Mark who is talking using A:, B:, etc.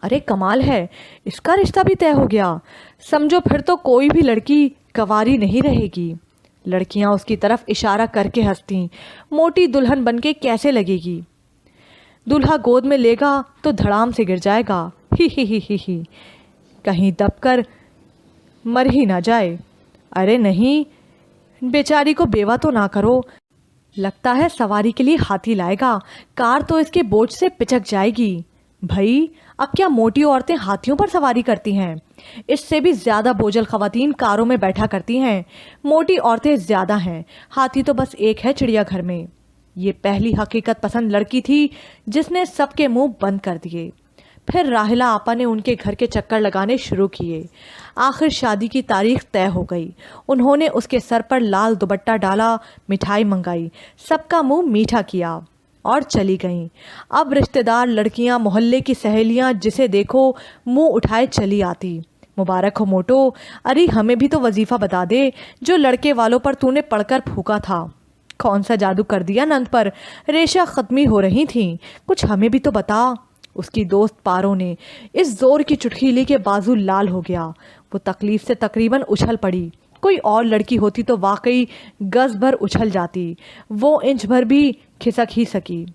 A: अरे कमाल है, इसका रिश्ता भी तय हो गया। समझो फिर तो कोई भी लड़की कंवारी नहीं रहेगी। लड़कियां उसकी तरफ इशारा करके हंसती। मोटी दुल्हन बनके कैसे लगेगी? दूल्हा गोद में लेगा तो धड़ाम से गिर जाएगा। ही। कहीं दबकर मर ही ना जाए। अरे नहीं, बेचारी को बेवा तो ना करो। लगता है सवारी के लिए हाथी लाएगा, कार तो इसके बोझ से पिचक जाएगी। भाई, अब क्या मोटी औरतें हाथियों पर सवारी करती हैं? इससे भी ज्यादा बोझल खवातीन कारों में बैठा करती हैं। मोटी औरतें ज्यादा हैं, हाथी तो बस एक है चिड़ियाघर में। ये पहली हकीकत पसंद लड़की थी जिसने सबके मुंह बंद कर दिए। फिर राहिला आपा ने उनके घर के चक्कर लगाने शुरू किए। आखिर शादी की तारीख तय हो गई। उन्होंने उसके सर पर लाल दुपट्टा डाला, मिठाई मंगाई, सबका मुंह मीठा किया और चली गईं। अब रिश्तेदार, लड़कियां, मोहल्ले की सहेलियां जिसे देखो मुंह उठाए चली आती। मुबारक हो मोटो, अरे हमें भी तो वजीफा बता दे जो लड़के वालों पर तूने पढ़कर फूका था। कौन सा जादू कर दिया नंद पर? रेशा खत्मी हो रही थी, कुछ हमें भी तो बता। उसकी दोस्त पारो ने इस जोर की चुटकीली के बाजू लाल हो गया। वो तकलीफ से तकरीबन उछल पड़ी। कोई और लड़की होती तो वाकई गज भर उछल जाती। वो इंच भर भी खिसक ही सकी।